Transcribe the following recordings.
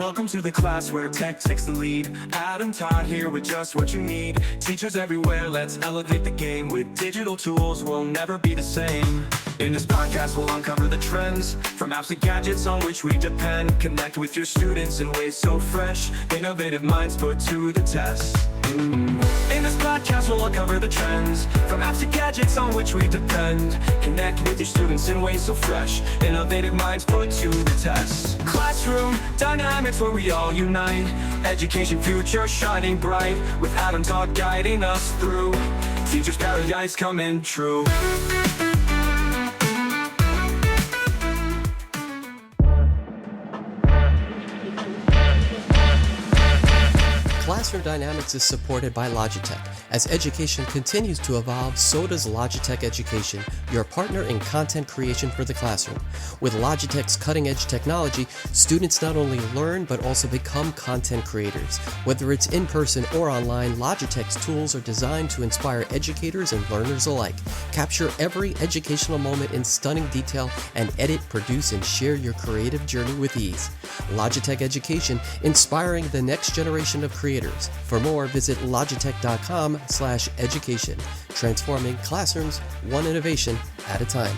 Welcome to the class where tech takes the lead. Adam Todd here with just what you need. Teachers everywhere, let's elevate the game. With digital tools, we'll never be the same. In this podcast, we'll uncover the trends, from apps to gadgets on which we depend. Connect with your students in ways so fresh, innovative minds put to the test. In this podcast, we'll uncover the trends, from apps to gadgets on which we depend. Connect with your students in ways so fresh, innovative minds put to the test. Classroom dynamics where we all unite. Education future shining bright, with Adam Todd guiding us through. Teachers' paradise coming true. Classroom Dynamics is supported by Logitech. As education continues to evolve, so does Logitech Education, your partner in content creation for the classroom. With Logitech's cutting-edge technology, students not only learn but also become content creators. Whether it's in person or online, Logitech's tools are designed to inspire educators and learners alike. Capture every educational moment in stunning detail and edit, produce, and share your creative journey with ease. Logitech Education, inspiring the next generation of creators. For more, visit logitech.com/education, transforming classrooms one innovation at a time.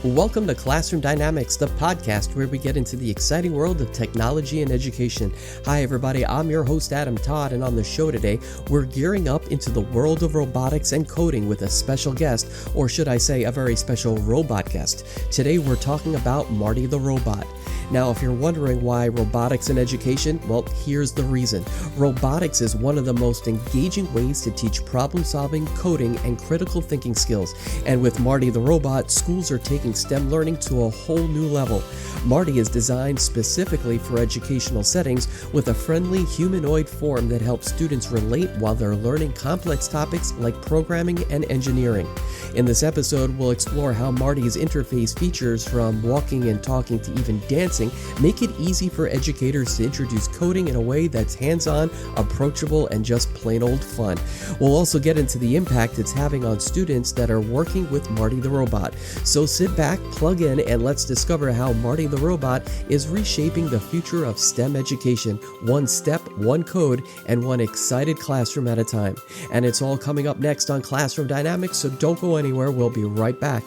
Welcome to Classroom Dynamics, the podcast where we get into the exciting world of technology and education. Hi everybody, I'm your host Adam Todd, and on the show today, we're gearing up into the world of robotics and coding with a special guest, or should I say a very special robot guest. Today we're talking about Marty the robot. Now, if you're wondering why robotics in education, well, here's the reason. Robotics is one of the most engaging ways to teach problem-solving, coding, and critical thinking skills. And with Marty the robot, schools are taking STEM learning to a whole new level. Marty is designed specifically for educational settings with a friendly humanoid form that helps students relate while they're learning complex topics like programming and engineering. In this episode, we'll explore how Marty's interface features, from walking and talking to even dancing, make it easy for educators to introduce coding in a way that's hands-on, approachable, and just plain old fun. We'll also get into the impact it's having on students that are working with Marty the robot. So sit back, plug in, and let's discover how Marty the robot is reshaping the future of STEM education, one step, one code, and one excited classroom at a time. And it's all coming up next on Classroom Dynamics, so don't go anywhere. We'll be right back.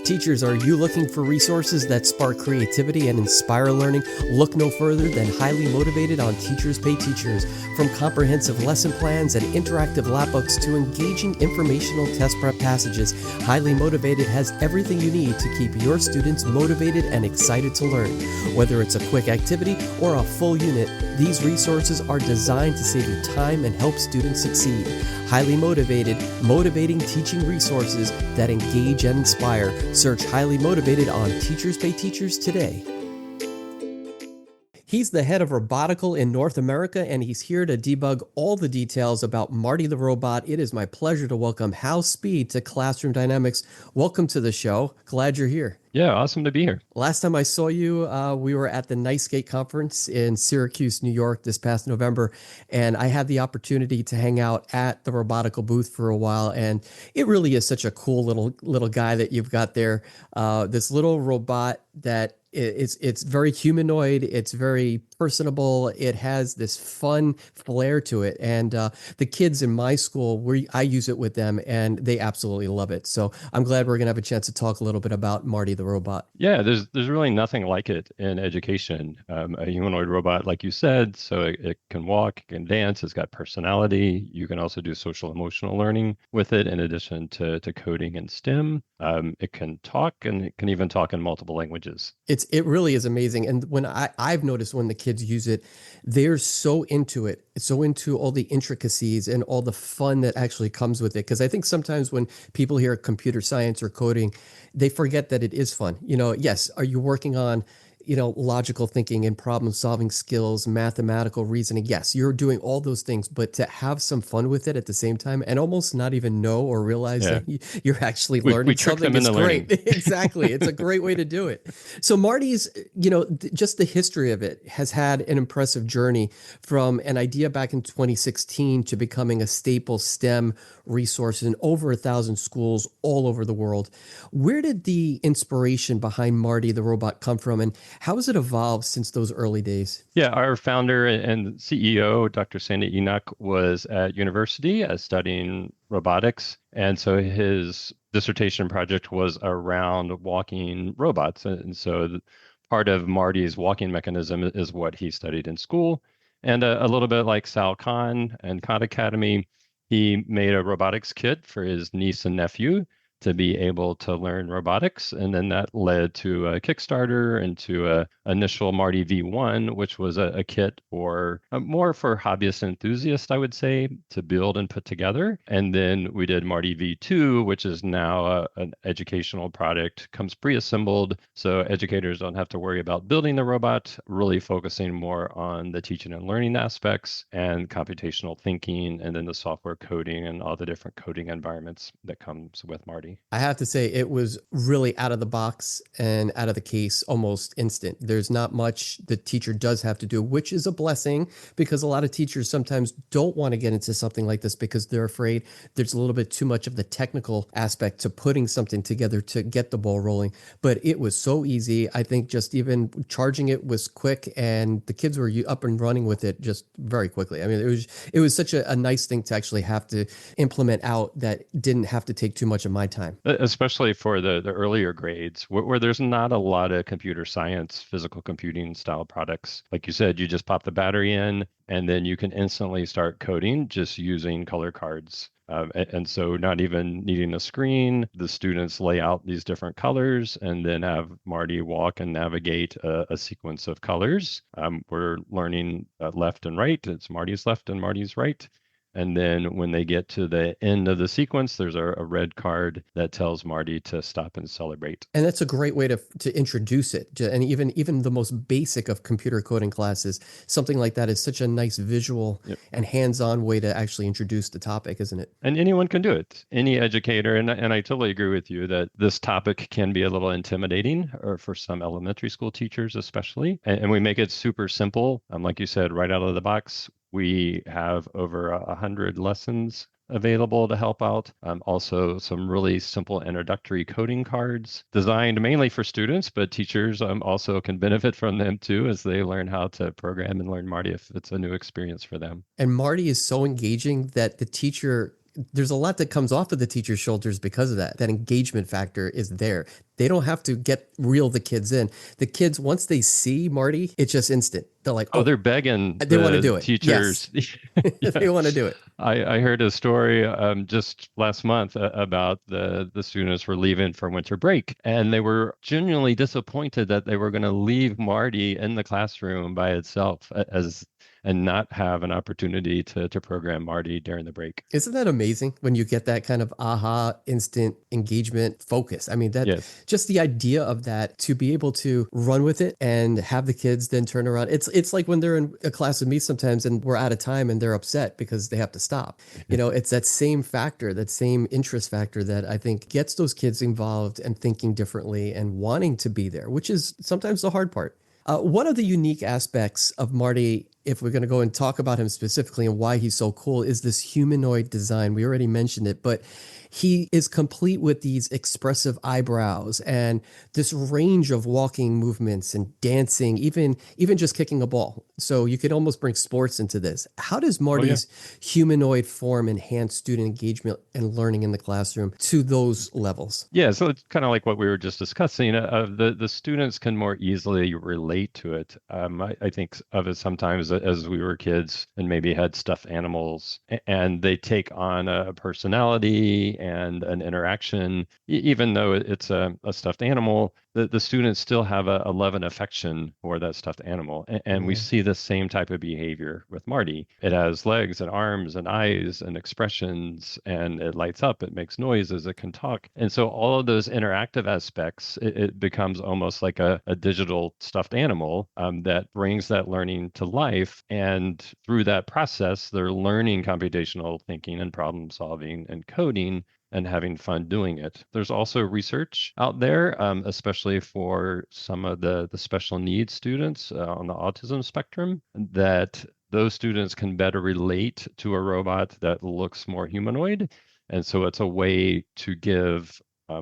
Teachers, are you looking for resources that spark creativity and inspire learning? Look no further than Highly Motivated on Teachers Pay Teachers. From comprehensive lesson plans and interactive lab books to engaging informational test prep passages, Highly Motivated has everything you need to keep your students motivated and excited to learn. Whether it's a quick activity or a full unit, these resources are designed to save you time and help students succeed. Highly Motivated, motivating teaching resources that engage and inspire. Search Highly Motivated on Teachers Pay Teachers today. He's the head of Robotical in North America, and he's here to debug all the details about Marty the robot. It is my pleasure to welcome Hal Speed to Classroom Dynamics. Welcome to the show. Glad you're here. Yeah, awesome to be here. Last time I saw you, we were at the NiceGate conference in Syracuse, New York this past November, and I had the opportunity to hang out at the Robotical booth for a while, and it really is such a cool little guy that you've got there. This little robot that it's very humanoid. It's very personable. It has this fun flair to it. And the kids in my school, I use it with them, and they absolutely love it. So I'm glad we're going to have a chance to talk a little bit about Marty the robot. Yeah, there's really nothing like it in education. A humanoid robot, like you said, so it can walk, it can dance, it's got personality. You can also do social emotional learning with it in addition to coding and STEM. It can talk, and it can even talk in multiple languages. It really is amazing. And when I've noticed when the kids use it, they're so into it, so into all the intricacies and all the fun that actually comes with it. Because I think sometimes when people hear computer science or coding, they forget that it is fun. You know, yes, are you working on logical thinking and problem solving skills, mathematical reasoning. Yes, you're doing all those things, but to have some fun with it at the same time and almost not even know or realize Yeah. that you're actually We learning trick something them is into great. learning. Exactly. It's a great way to do it. So Marty's, just the history of it has had an impressive journey from an idea back in 2016 to becoming a staple STEM resource in over 1,000 schools all over the world. Where did the inspiration behind Marty the robot come from, and how has it evolved since those early days? Yeah, our founder and CEO, Dr. Sandy Enoch, was at university studying robotics. And so his dissertation project was around walking robots. And so part of Marty's walking mechanism is what he studied in school. And a little bit like Sal Khan and Khan Academy, he made a robotics kit for his niece and nephew to be able to learn robotics. And then that led to a Kickstarter and to a initial Marty V1, which was a kit for more for hobbyist enthusiasts, I would say, to build and put together. And then we did Marty V2, which is now an educational product, comes pre-assembled. So educators don't have to worry about building the robot, really focusing more on the teaching and learning aspects and computational thinking, and then the software coding and all the different coding environments that comes with Marty. I have to say it was really out of the box and out of the case almost instant. There's not much the teacher does have to do, which is a blessing because a lot of teachers sometimes don't want to get into something like this because they're afraid there's a little bit too much of the technical aspect to putting something together to get the ball rolling. But it was so easy. I think just even charging it was quick and the kids were up and running with it just very quickly. I mean, it was such a nice thing to actually have to implement out that didn't have to take too much of my time. Especially for the earlier grades where there's not a lot of computer science, physical computing style products. Like you said, you just pop the battery in and then you can instantly start coding just using color cards. And so not even needing a screen, the students lay out these different colors and then have Marty walk and navigate a sequence of colors. We're learning left and right. It's Marty's left and Marty's right. And then when they get to the end of the sequence, there's a red card that tells Marty to stop and celebrate. And that's a great way to introduce it. And even the most basic of computer coding classes, something like that is such a nice visual and hands-on way to actually introduce the topic, isn't it? And anyone can do it, any educator. And I totally agree with you that this topic can be a little intimidating or for some elementary school teachers, especially. And we make it super simple. Like you said, right out of the box. We have over 100 lessons available to help out. Also, some really simple introductory coding cards designed mainly for students, but teachers also can benefit from them too as they learn how to program and learn Marty if it's a new experience for them. And Marty is so engaging that the teacher, there's a lot that comes off of the teacher's shoulders because of that. That engagement factor is there. They don't have to reel the kids in. The kids, once they see Marty, it's just instant. They're like, oh, they're begging. They want to do it. Teachers. Yes. They want to do it. I heard a story just last month about the students were leaving for winter break, and they were genuinely disappointed that they were going to leave Marty in the classroom by itself and not have an opportunity to program Marty during the break. Isn't that amazing when you get that kind of aha, instant engagement focus? I mean, just the idea of that, to be able to run with it and have the kids then turn around. It's like when they're in a class with me sometimes and we're out of time and they're upset because they have to stop. It's that same factor, that same interest factor that I think gets those kids involved and thinking differently and wanting to be there, which is sometimes the hard part. One of the unique aspects of Marty, if we're going to go and talk about him specifically and why he's so cool, is this humanoid design. We already mentioned it, but he is complete with these expressive eyebrows and this range of walking movements and dancing, even just kicking a ball. So you could almost bring sports into this. How does Marty's humanoid form enhance student engagement and learning in the classroom to those levels? Yeah, so it's kind of like what we were just discussing. The students can more easily relate to it. I think of it sometimes as we were kids and maybe had stuffed animals, and they take on a personality and an interaction, even though it's a stuffed animal. the students still have a love and affection for that stuffed animal. And we Yeah. see the same type of behavior with Marty. It has legs and arms and eyes and expressions, and it lights up, it makes noises, it can talk. And so all of those interactive aspects, it becomes almost like a digital stuffed animal that brings that learning to life. And through that process, they're learning computational thinking and problem solving and coding and having fun doing it. There's also research out there, especially for some of the special needs students on the autism spectrum, that those students can better relate to a robot that looks more humanoid. And so it's a way to give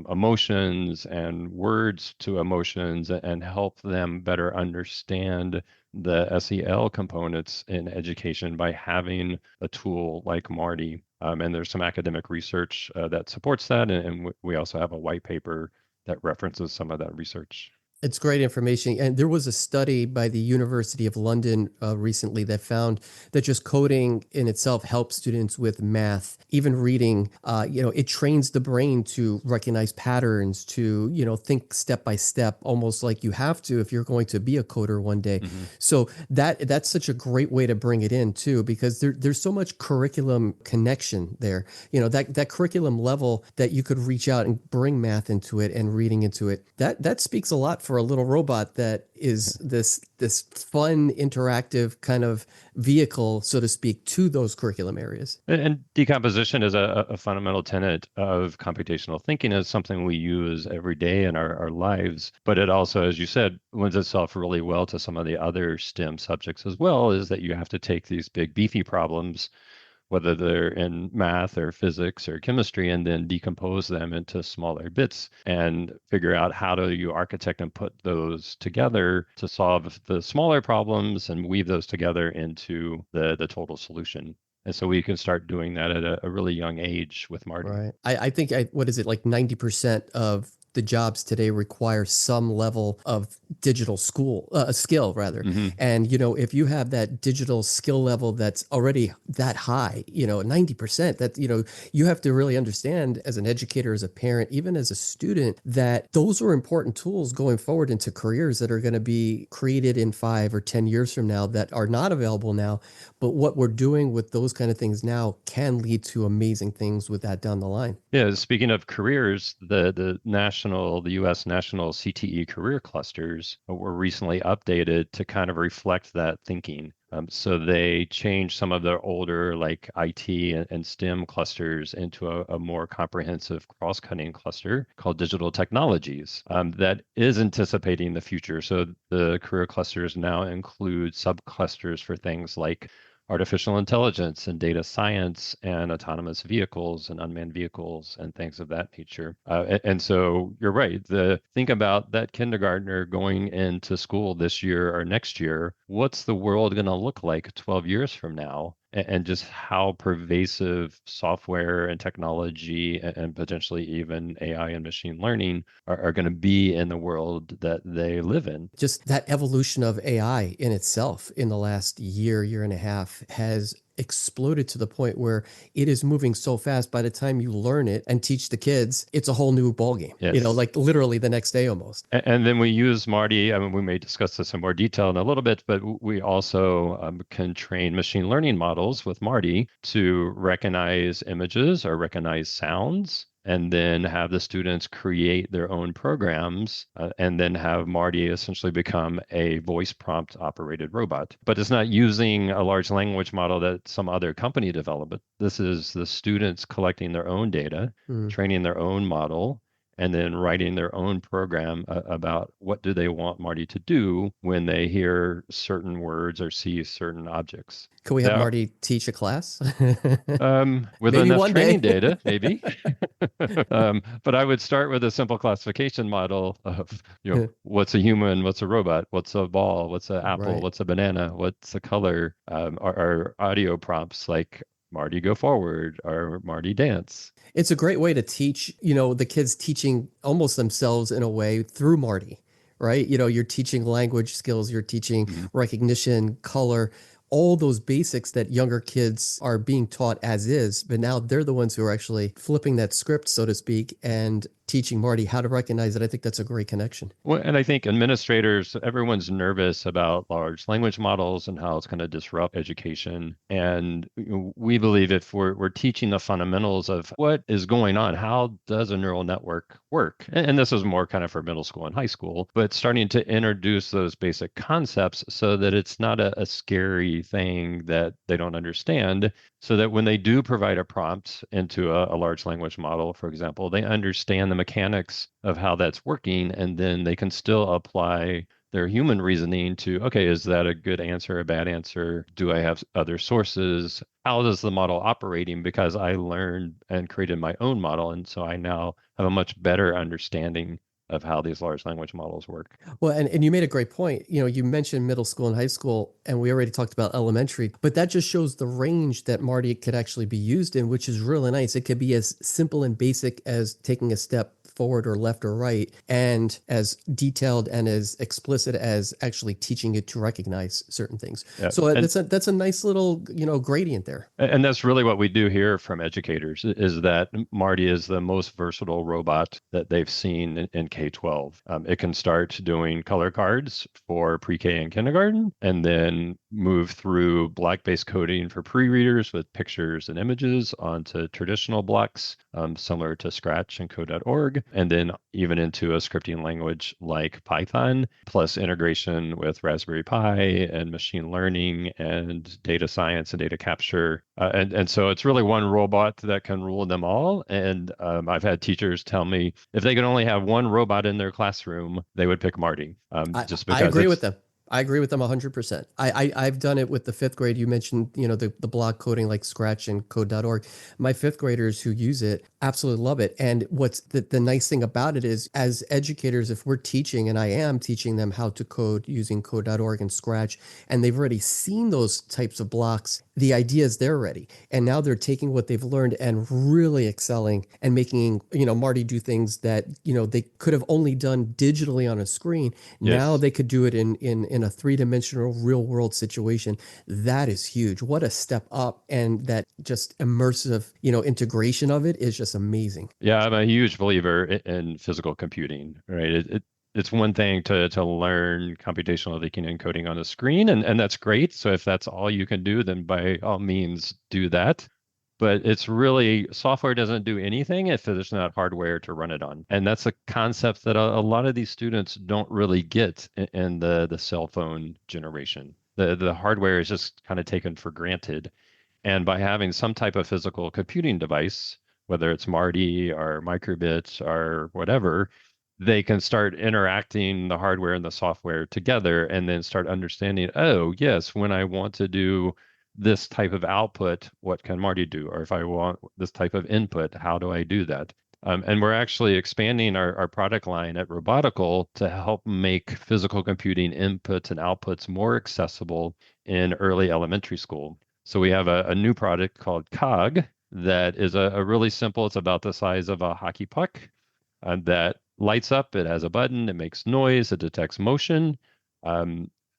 emotions and words to emotions and help them better understand the SEL components in education by having a tool like Marty. And there's some academic research that supports that. And we also have a white paper that references some of that research. It's great information. And there was a study by the University of London recently that found that just coding in itself helps students with math, even reading. It trains the brain to recognize patterns, to, think step by step, almost like you have to if you're going to be a coder one day. Mm-hmm. So that's such a great way to bring it in too, because there's so much curriculum connection there. That curriculum level that you could reach out and bring math into it and reading into it. That speaks a lot for a little robot that is this fun, interactive kind of vehicle, so to speak, to those curriculum areas. And decomposition is a fundamental tenet of computational thinking, is something we use every day in our lives. But it also, as you said, lends itself really well to some of the other STEM subjects as well, is that you have to take these big, beefy problems, whether they're in math or physics or chemistry, and then decompose them into smaller bits and figure out how do you architect and put those together to solve the smaller problems and weave those together into the total solution. And so we can start doing that at a really young age with Marty. Right. I think, what is it, like 90% of the jobs today require some level of digital skill rather. Mm-hmm. And, if you have that digital skill level that's already that high, 90%, that, you have to really understand as an educator, as a parent, even as a student, that those are important tools going forward into careers that are going to be created in 5 or 10 years from now that are not available now. But what we're doing with those kind of things now can lead to amazing things with that down the line. Yeah, speaking of careers, the U.S. national CTE career clusters were recently updated to kind of reflect that thinking. So they changed some of their older like IT and STEM clusters into a more comprehensive cross-cutting cluster called digital technologies that is anticipating the future. So the career clusters now include subclusters for things like artificial intelligence and data science and autonomous vehicles and unmanned vehicles and things of that nature. And so you're right. Think about that kindergartner going into school this year or next year. What's the world going to look like 12 years from now? And just how pervasive software and technology and potentially even AI and machine learning are going to be in the world that they live in. Just that evolution of AI in itself in the last year and a half has exploded to the point where it is moving so fast. By the time you learn it and teach the kids, it's a whole new ballgame, Yes. Like literally the next day almost. And then we use Marty. I mean, we may discuss this in more detail in a little bit, but we also can train machine learning models with Marty to recognize images or recognize sounds, and then have the students create their own programs and then have Marty essentially become a voice prompt operated robot. But it's not using a large language model that some other company developed. This is the students collecting their own data, training their own model, and then writing their own program about what do they want Marty to do when they hear certain words or see certain objects. Can we have Marty teach a class? With maybe enough one training day. data, maybe. But I would start with a simple classification model of, what's a human, what's a robot, what's a ball, what's an apple, Right. what's a banana, what's a color, our audio prompts like Marty go forward or Marty dance. It's a great way to teach, the kids teaching almost themselves in a way through Marty, right? You're teaching language skills, you're teaching recognition, color, all those basics that younger kids are being taught as is, but now they're the ones who are actually flipping that script, so to speak, and teaching Marty how to recognize it. I think that's a great connection. Well, and I think administrators, everyone's nervous about large language models and how it's going to disrupt education. And we believe if we're teaching the fundamentals of what is going on, how does a neural network work? And this is more kind of for middle school and high school, but starting to introduce those basic concepts so that it's not a scary thing that they don't understand, so that when they do provide a prompt into a large language model, for example, they understand the mechanics of how that's working, and then they can still apply their human reasoning to, okay, is that a good answer, a bad answer? Do I have other sources? How does the model operating? Because I learned and created my own model, and so I now have a much better understanding of how these large language models work. Well, and you made a great point. You mentioned middle school and high school, and we already talked about elementary, but that just shows the range that Marty could actually be used in, which is really nice. It could be as simple and basic as taking a step forward or left or right, and as detailed and as explicit as actually teaching it to recognize certain things. Yeah. So And that's a nice little, gradient there. And that's really what we do here from educators, is that Marty is the most versatile robot that they've seen in K-12. It can start doing color cards for pre-K and kindergarten, and then move through block-based coding for pre-readers with pictures and images onto traditional blocks, similar to Scratch and code.org, and then even into a scripting language like Python, plus integration with Raspberry Pi and machine learning and data science and data capture. And so it's really one robot that can rule them all. And I've had teachers tell me if they could only have one robot in their classroom, they would pick Marty. Just because I agree with them. I agree with them 100%. I've done it with the fifth grade. You mentioned, the block coding like Scratch and code.org. My fifth graders who use it absolutely love it. And what's the nice thing about it is, as educators, if we're teaching, and I am teaching them how to code using code.org and Scratch, and they've already seen those types of blocks, the ideas they're ready. And now they're taking what they've learned and really excelling and making, Marty do things that, they could have only done digitally on a screen. Yes. Now they could do it in a three-dimensional real world situation. That is huge. What a step up. And that just immersive, integration of it is just amazing. Yeah, I'm a huge believer in physical computing, right? It's one thing to learn computational thinking and coding on a screen, and that's great. So if that's all you can do, then by all means do that. But it's really, software doesn't do anything if there's not hardware to run it on. And that's a concept that a lot of these students don't really get in the cell phone generation. The hardware is just kind of taken for granted. And by having some type of physical computing device, whether it's Marty or microbits or whatever, they can start interacting the hardware and the software together, and then start understanding, oh, yes, when I want to do this type of output, what can Marty do? Or if I want this type of input, how do I do that? And we're actually expanding our product line at Robotical to help make physical computing inputs and outputs more accessible in early elementary school. So we have a new product called Cog that is a really simple, it's about the size of a hockey puck, that lights up, it has a button, it makes noise, it detects motion,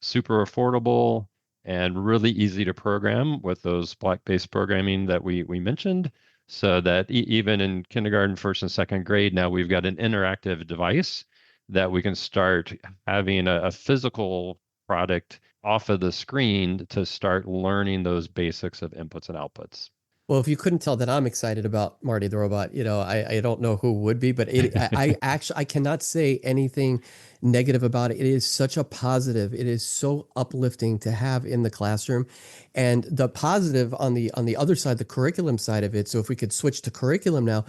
super affordable, and really easy to program with those block-based programming that we mentioned, so that even in kindergarten, first and second grade, now we've got an interactive device that we can start having a physical product off of the screen to start learning those basics of inputs and outputs. Well, if you couldn't tell that I'm excited about Marty the robot, I don't know who would be, but I cannot say anything negative about it. It is such a positive. It is so uplifting to have in the classroom. And the positive on the other side, the curriculum side of it. So if we could switch to curriculum now,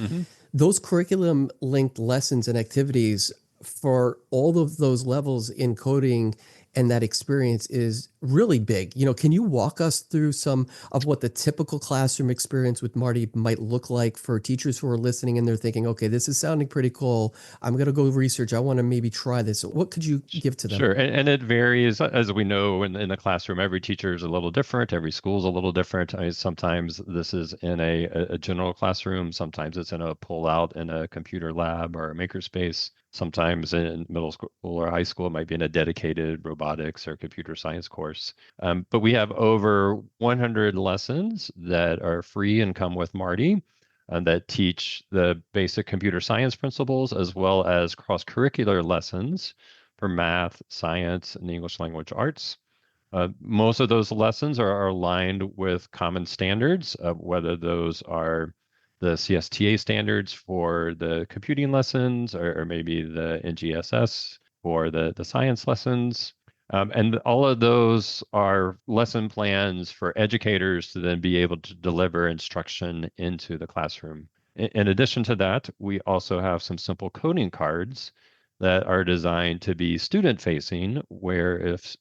those curriculum linked lessons and activities for all of those levels in coding and that experience is really big. Can you walk us through some of what the typical classroom experience with Marty might look like for teachers who are listening and they're thinking, okay, this is sounding pretty cool. I'm going to go research. I want to maybe try this. What could you give to them? Sure. And it varies, as we know, in the classroom. Every teacher is a little different. Every school is a little different. Sometimes this is in a general classroom. Sometimes it's in a pull out in a computer lab or a makerspace. Sometimes in middle school or high school, it might be in a dedicated robotics or computer science course. But we have over 100 lessons that are free and come with Marty. that teach the basic computer science principles as well as cross-curricular lessons for math, science, and English language arts. Most of those lessons are aligned with common standards, whether those are the CSTA standards for the computing lessons or maybe the NGSS for the science lessons. And all of those are lesson plans for educators to then be able to deliver instruction into the classroom. In addition to that, we also have some simple coding cards that are designed to be student facing, where if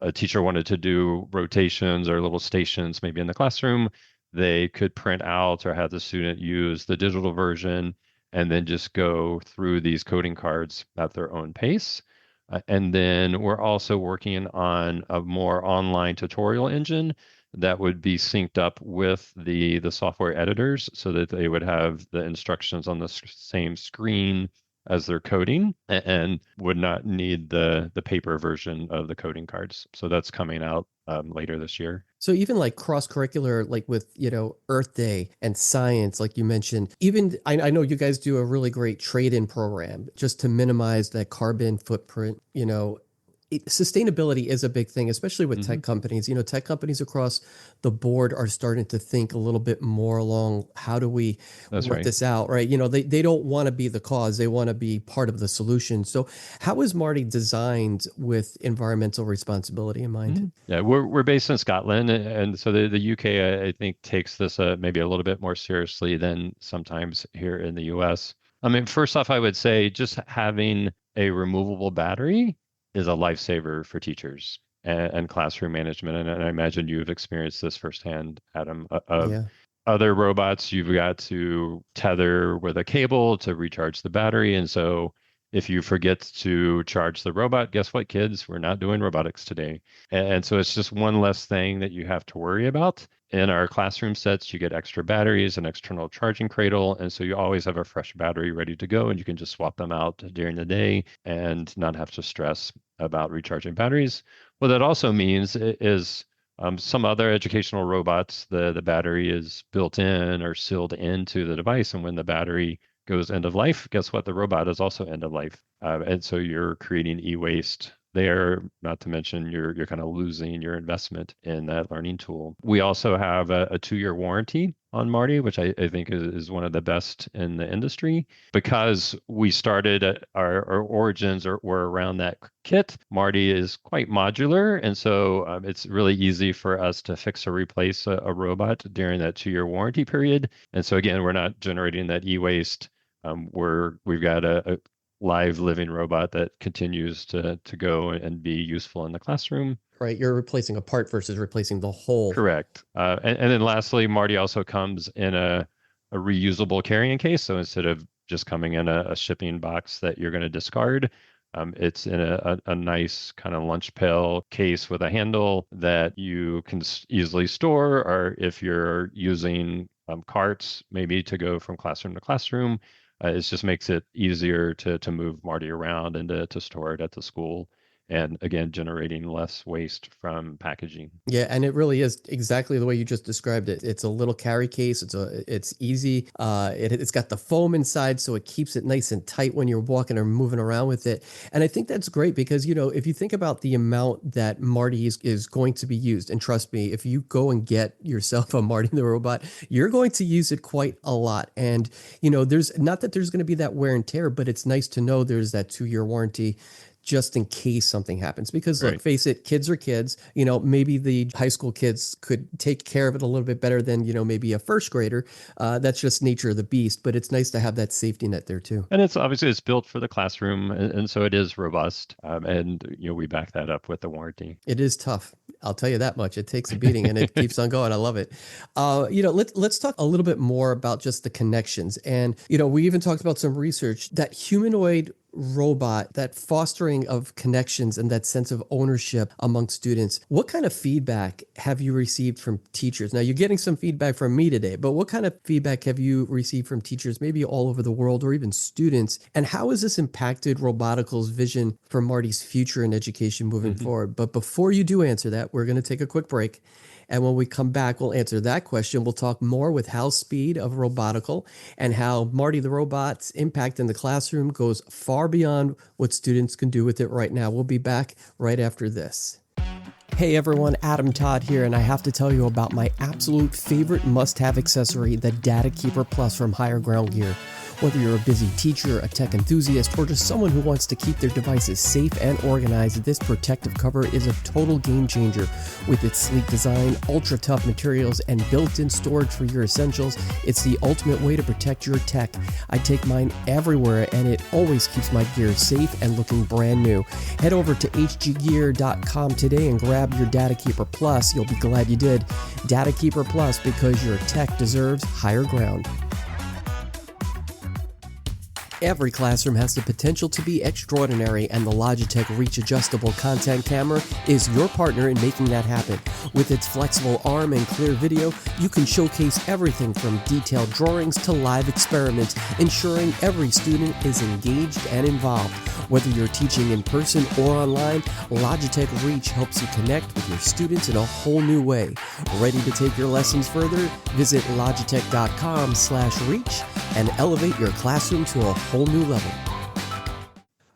a teacher wanted to do rotations or little stations maybe in the classroom, they could print out or have the student use the digital version and then just go through these coding cards at their own pace. And then we're also working on a more online tutorial engine that would be synced up with the software editors so that they would have the instructions on the same screen as they're coding and would not need the paper version of the coding cards. So that's coming out later this year. So even like cross-curricular, like with, Earth Day and science, like you mentioned, even I know you guys do a really great trade-in program just to minimize that carbon footprint, sustainability is a big thing, especially with tech companies. Tech companies across the board are starting to think a little bit more along how do we work this out, right? They don't want to be the cause. They want to be part of the solution. So how is Marty designed with environmental responsibility in mind? Yeah, we're based in Scotland, and so the UK, I think, takes this maybe a little bit more seriously than sometimes here in the US. I mean, first off, I would say just having a removable battery is a lifesaver for teachers and classroom management. And I imagine you've experienced this firsthand, Adam. Yeah. Other robots, you've got to tether with a cable to recharge the battery. And so if you forget to charge the robot, guess what, kids? We're not doing robotics today. And so it's just one less thing that you have to worry about. In our classroom sets, you get extra batteries, an external charging cradle, and so you always have a fresh battery ready to go, and you can just swap them out during the day and not have to stress about recharging batteries. What that also means is some other educational robots, the battery is built in or sealed into the device, and when the battery goes end of life, guess what? The robot is also end of life, and so you're creating e-waste there, not to mention you're kind of losing your investment in that learning tool. We also have a 2-year warranty on Marty, which I think is one of the best in the industry. Because we started our origins were around that kit, Marty is quite modular, and so it's really easy for us to fix or replace a robot during that 2-year warranty period. And so again, we're not generating that e-waste. We've got a live living robot that continues to go and be useful in the classroom. Right. You're replacing a part versus replacing the whole. Correct. And then lastly, Marty also comes in a reusable carrying case. So instead of just coming in a shipping box that you're going to discard, it's in a nice kind of lunch pail case with a handle that you can easily store, or if you're using carts, maybe to go from classroom to classroom, it just makes it easier to move Marty around and to store it at the school. And again, generating less waste from packaging. Yeah, and it really is exactly the way you just described it. It's a little carry case. It's easy. It's got the foam inside, so it keeps it nice and tight when you're walking or moving around with it. And I think that's great because, if you think about the amount that Marty is going to be used, and trust me, if you go and get yourself a Marty the robot, you're going to use it quite a lot. And, there's not that there's going to be that wear and tear, but it's nice to know there's that 2-year warranty just in case something happens. Because look, face it, kids are kids. Maybe the high school kids could take care of it a little bit better than, maybe a first grader. That's just nature of the beast, but it's nice to have that safety net there too. And it's built for the classroom, and so it is robust. And we back that up with the warranty. It is tough. I'll tell you that much. It takes a beating and it keeps on going. I love it. Let's talk a little bit more about just the connections. And, we even talked about some research that humanoid robot, that fostering of connections and that sense of ownership among students. What kind of feedback have you received from teachers? Now, you're getting some feedback from me today, but what kind of feedback have you received from teachers, maybe all over the world or even students? And how has this impacted Robotical's vision for Marty's future in education moving forward? But before you do answer that, we're going to take a quick break. And when we come back, we'll answer that question. We'll talk more with Hal Speed of Robotical and how Marty the robot's impact in the classroom goes far beyond what students can do with it right now. We'll be back right after this. Hey everyone, Adam Todd here, and I have to tell you about my absolute favorite must-have accessory, the Data Keeper Plus from Higher Ground Gear. Whether you're a busy teacher, a tech enthusiast, or just someone who wants to keep their devices safe and organized, this protective cover is a total game changer. With its sleek design, ultra-tough materials, and built-in storage for your essentials, it's the ultimate way to protect your tech. I take mine everywhere, and it always keeps my gear safe and looking brand new. Head over to hggear.com today and grab your Data Keeper Plus. You'll be glad you did. Data Keeper Plus, because your tech deserves higher ground. Every classroom has the potential to be extraordinary, and the Logitech Reach Adjustable Content Camera is your partner in making that happen. With its flexible arm and clear video, you can showcase everything from detailed drawings to live experiments, ensuring every student is engaged and involved. Whether you're teaching in person or online, Logitech Reach helps you connect with your students in a whole new way. Ready to take your lessons further? Visit logitech.com/reach and elevate your classroom to a whole new level.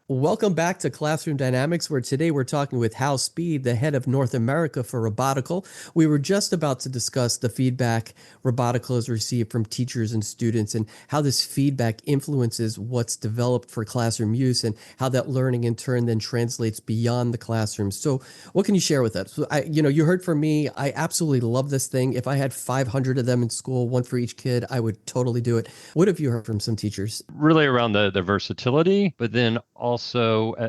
Welcome back to Classroom Dynamics, where today we're talking with Hal Speed, the head of North America for Robotical. We were just about to discuss the feedback Robotical has received from teachers and students and how this feedback influences what's developed for classroom use and how that learning in turn then translates beyond the classroom. So what can you share with us? You heard from me. I absolutely love this thing. If I had 500 of them in school, one for each kid, I would totally do it. What have you heard from some teachers? Really around the versatility, but then also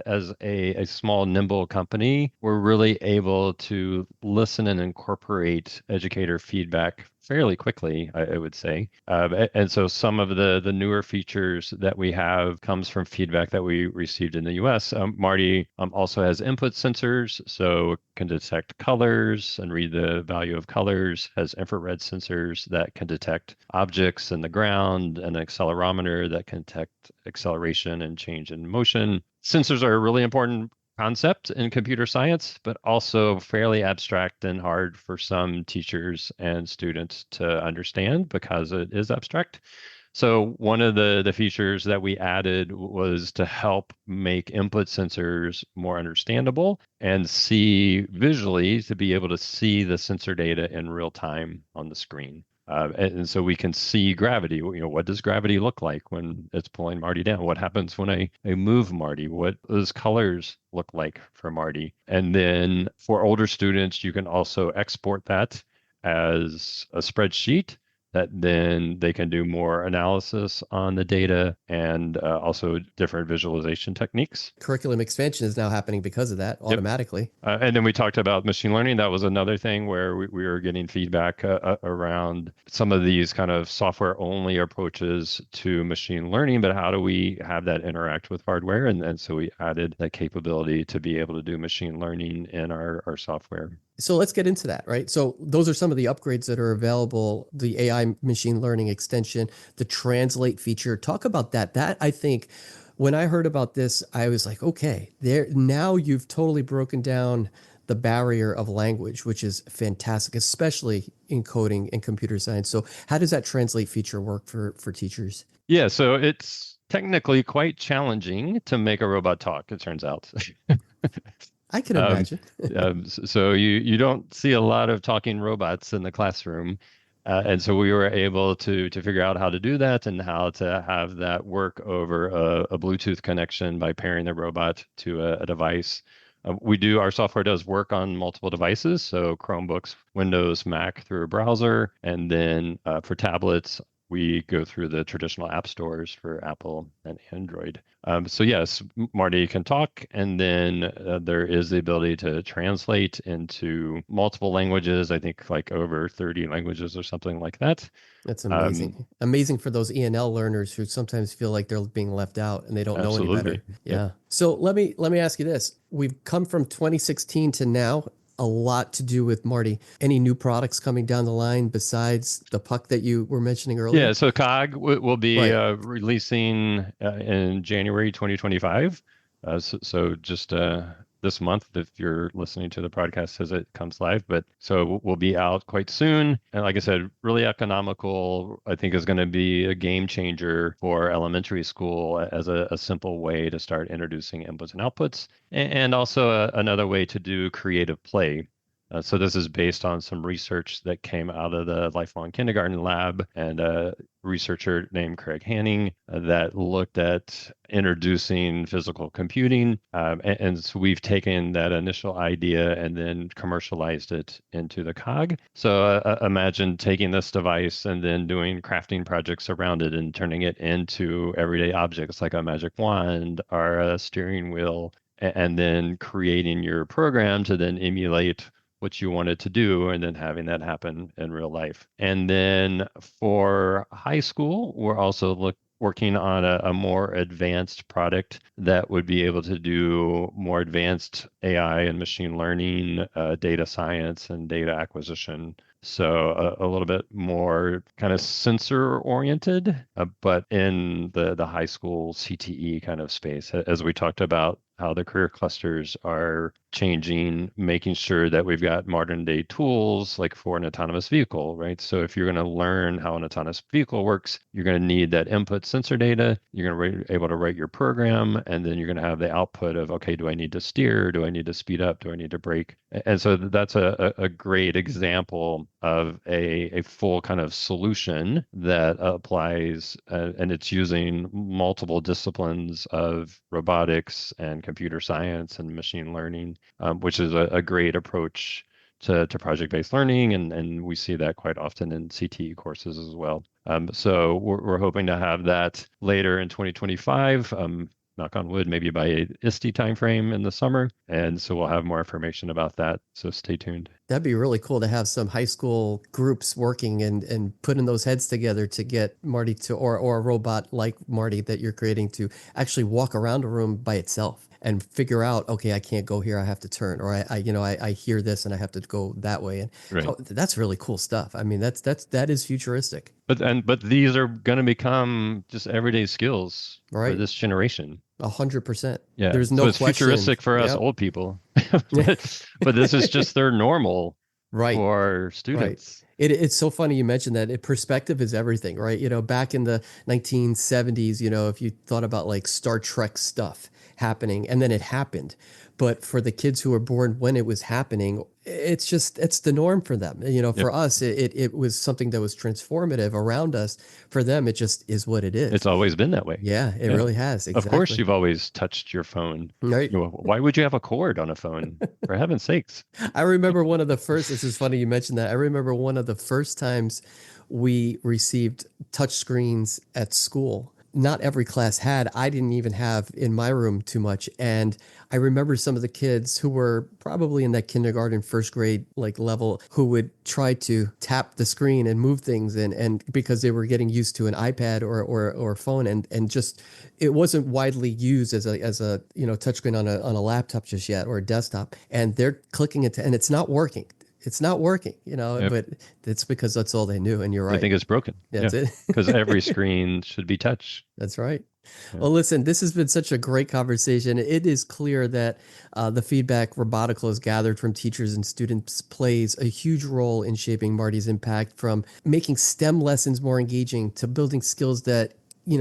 as a small, nimble company, we're really able to listen and incorporate educator feedback fairly quickly, I would say. And so some of the newer features that we have comes from feedback that we received in the US. Marty also has input sensors, so can detect colors and read the value of colors, has infrared sensors that can detect objects in the ground, and an accelerometer that can detect acceleration and change in motion. Sensors are a really important concept in computer science, but also fairly abstract and hard for some teachers and students to understand because it is abstract. So one of the features that we added was to help make input sensors more understandable and see visually, to be able to see the sensor data in real time on the screen. And so we can see gravity. What does gravity look like when it's pulling Marty down? What happens when I move Marty? What does colors look like for Marty? And then for older students, you can also export that as a spreadsheet that then they can do more analysis on the data and also different visualization techniques. Curriculum expansion is now happening because of that automatically. Yep. And then we talked about machine learning. That was another thing where we were getting feedback around some of these kind of software-only approaches to machine learning, but how do we have that interact with hardware? And so we added that capability to be able to do machine learning in our software. So let's get into that, right? So those are some of the upgrades that are available, the AI machine learning extension, the translate feature. Talk about that. That, I think, when I heard about this, I was like, okay, now you've totally broken down the barrier of language, which is fantastic, especially in coding and computer science. So how does that translate feature work for teachers? Yeah, so it's technically quite challenging to make a robot talk, it turns out. I can imagine. So you don't see a lot of talking robots in the classroom. And so we were able to figure out how to do that and how to have that work over a Bluetooth connection by pairing the robot to a device. Our software does work on multiple devices, so Chromebooks, Windows, Mac through a browser, and then for tablets, we go through the traditional app stores for Apple and Android. So yes, Marty can talk, and then there is the ability to translate into multiple languages, I think like over 30 languages or something like that. That's amazing. Amazing for those ENL learners who sometimes feel like they're being left out and they don't know any better. Yeah. Yep. So let me ask you this. We've come from 2016 to now. A lot to do with Marty. Any new products coming down the line besides the puck that you were mentioning earlier? Yeah, so COG will be releasing in January 2025. So just this month if you're listening to the podcast as it comes live. But so we'll be out quite soon. And like I said, really economical, I think is going to be a game changer for elementary school as a simple way to start introducing inputs and outputs, and also another way to do creative play. So this is based on some research that came out of the Lifelong Kindergarten Lab and a researcher named Craig Hanning that looked at introducing physical computing. And so we've taken that initial idea and then commercialized it into the cog. So imagine taking this device and then doing crafting projects around it and turning it into everyday objects like a magic wand or a steering wheel, and then creating your program to then emulate what you wanted to do and then having that happen in real life. And then for high school, we're also working on a more advanced product that would be able to do more advanced AI and machine learning, data science and data acquisition. So a little bit more kind of sensor oriented, but in the high school CTE kind of space, as we talked about how the career clusters are changing, making sure that we've got modern day tools like for an autonomous vehicle, right? So if you're going to learn how an autonomous vehicle works, you're going to need that input sensor data. You're going to be able to write your program, and then you're going to have the output of, okay, do I need to steer? Do I need to speed up? Do I need to brake? And so that's a great example of a full kind of solution that applies, and it's using multiple disciplines of robotics and computer science and machine learning, which is a great approach to project-based learning, and we see that quite often in CTE courses as well. So we're hoping to have that later in 2025. Knock on wood, maybe by ISTE timeframe in the summer. And so we'll have more information about that. So stay tuned. That'd be really cool to have some high school groups working and putting those heads together to get Marty to, or a robot like Marty that you're creating to actually walk around a room by itself and figure out, okay, I can't go here, I have to turn, or I hear this and I have to go that way. And right. So that's really cool stuff. I mean, that is futuristic. But these are going to become just everyday skills for this generation. 100%. Yeah. There's no so it's question. Futuristic for us old people, but this is just their normal for students. Right. It's so funny you mentioned that. Perspective is everything, right? Back in the 1970s, if you thought about like Star Trek stuff happening, and then it happened. But for the kids who were born when it was happening, it's the norm for them. For us, it was something that was transformative around us. For them, it just is what it is. It's always been that way. Yeah, it really has. Exactly. Of course, you've always touched your phone. Right. Why would you have a cord on a phone? For heaven's sakes. I remember one of the first, this is funny you mentioned that. I remember one of the first times we received touch screens at school. Not every class had. I didn't even have in my room too much. And I remember some of the kids who were probably in that kindergarten, first grade like level, who would try to tap the screen and move things, and because they were getting used to an iPad or phone, and just it wasn't widely used as a touchscreen on a laptop just yet, or a desktop, and they're clicking it and it's not working. It's not working, but it's because that's all they knew. And you're right. I think it's broken. That's it. Because every screen should be touch. That's right. Yeah. Well, listen, this has been such a great conversation. It is clear that the feedback Robotical has gathered from teachers and students plays a huge role in shaping Marty's impact, from making STEM lessons more engaging to building skills that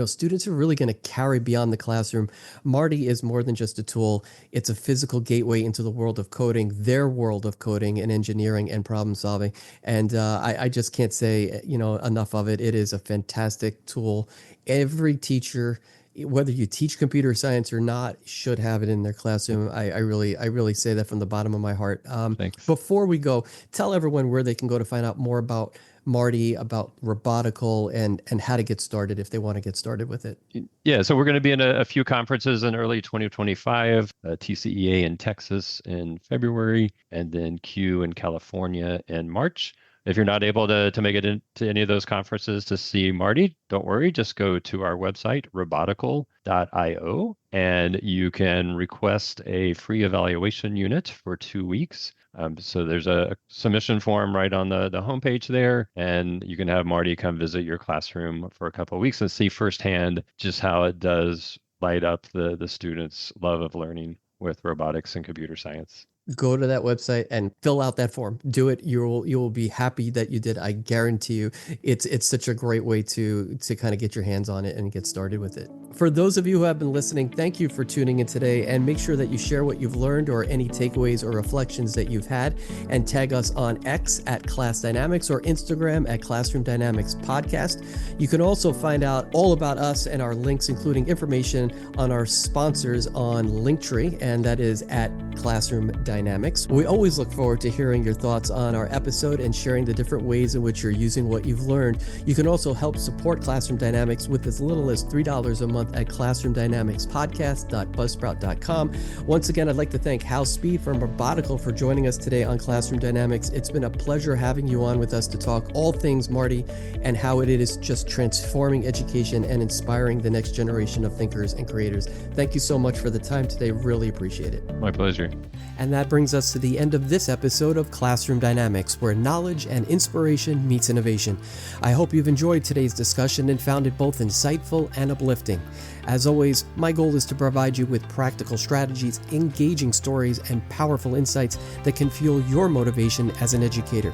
students are really going to carry beyond the classroom. Marty is more than just a tool. It's a physical gateway into the world of coding, their world of coding and engineering and problem solving. And I just can't say, enough of it. It is a fantastic tool. Every teacher, whether you teach computer science or not, should have it in their classroom. I really say that from the bottom of my heart. Thanks. Before we go, tell everyone where they can go to find out more about Marty, about Robotical, and how to get started if they want to get started with it. Yeah, so we're going to be in a few conferences in early 2025, TCEA in Texas in February, and then Q in California in March. If you're not able to make it into any of those conferences to see Marty, don't worry. Just go to our website, robotical.io, and you can request a free evaluation unit for 2 weeks. So there's a submission form right on the homepage there, and you can have Marty come visit your classroom for a couple of weeks and see firsthand just how it does light up the students' love of learning. with robotics and computer science. Go to that website and fill out that form. Do it. You will be happy that you did. I guarantee you. It's such a great way to kind of get your hands on it and get started with it. For those of you who have been listening, thank you for tuning in today, and make sure that you share what you've learned or any takeaways or reflections that you've had, and tag us on X at Class Dynamics or Instagram at Classroom Dynamics Podcast. You can also find out all about us and our links, including information on our sponsors on Linktree, and that is at Classroom Dynamics. We always look forward to hearing your thoughts on our episode and sharing the different ways in which you're using what you've learned. You can also help support Classroom Dynamics with as little as $3 a month at classroomdynamicspodcast.buzzsprout.com. Once again, I'd like to thank Hal Speed from Robotical for joining us today on Classroom Dynamics. It's been a pleasure having you on with us to talk all things Marty and how it is just transforming education and inspiring the next generation of thinkers and creators. Thank you so much for the time today. Really appreciate it. My pleasure. And that brings us to the end of this episode of Classroom Dynamics, where knowledge and inspiration meets innovation. I hope you've enjoyed today's discussion and found it both insightful and uplifting. As always, my goal is to provide you with practical strategies, engaging stories, and powerful insights that can fuel your motivation as an educator.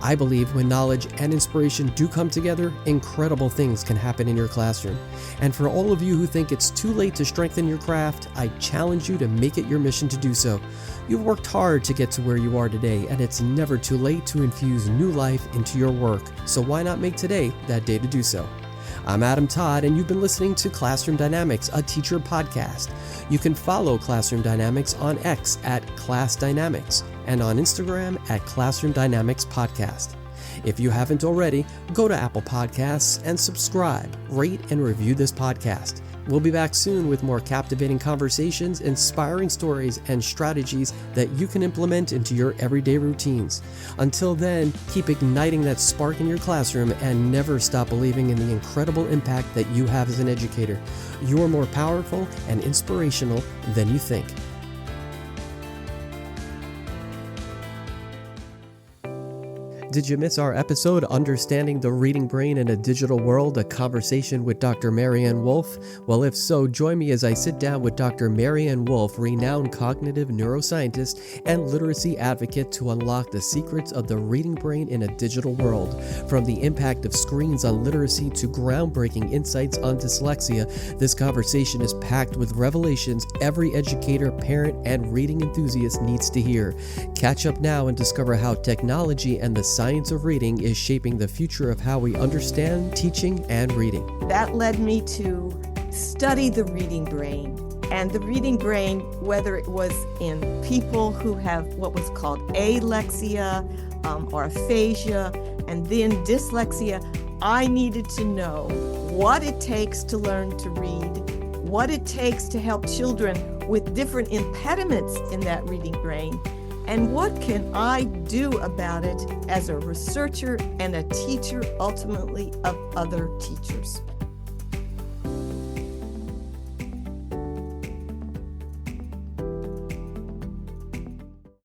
I believe when knowledge and inspiration do come together, incredible things can happen in your classroom. And for all of you who think it's too late to strengthen your craft, I challenge you to make it your mission to do so. You've worked hard to get to where you are today, and it's never too late to infuse new life into your work. So why not make today that day to do so? I'm Adam Todd, and you've been listening to Classroom Dynamics, a teacher podcast. You can follow Classroom Dynamics on X at Class Dynamics and on Instagram at Classroom Dynamics Podcast. If you haven't already, go to Apple Podcasts and subscribe, rate, and review this podcast. We'll be back soon with more captivating conversations, inspiring stories, and strategies that you can implement into your everyday routines. Until then, keep igniting that spark in your classroom and never stop believing in the incredible impact that you have as an educator. You're more powerful and inspirational than you think. Did you miss our episode, Understanding the Reading Brain in a Digital World, a conversation with Dr. Marianne Wolf? Well, if so, join me as I sit down with Dr. Marianne Wolf, renowned cognitive neuroscientist and literacy advocate, to unlock the secrets of the reading brain in a digital world. From the impact of screens on literacy to groundbreaking insights on dyslexia, this conversation is packed with revelations every educator, parent, and reading enthusiast needs to hear. Catch up now and discover how technology and the science of reading is shaping the future of how we understand teaching and reading. That led me to study the reading brain. And the reading brain, whether it was in people who have what was called alexia or aphasia, and then dyslexia, I needed to know what it takes to learn to read, what it takes to help children with different impediments in that reading brain, and what can I do about it as a researcher and a teacher, ultimately, of other teachers.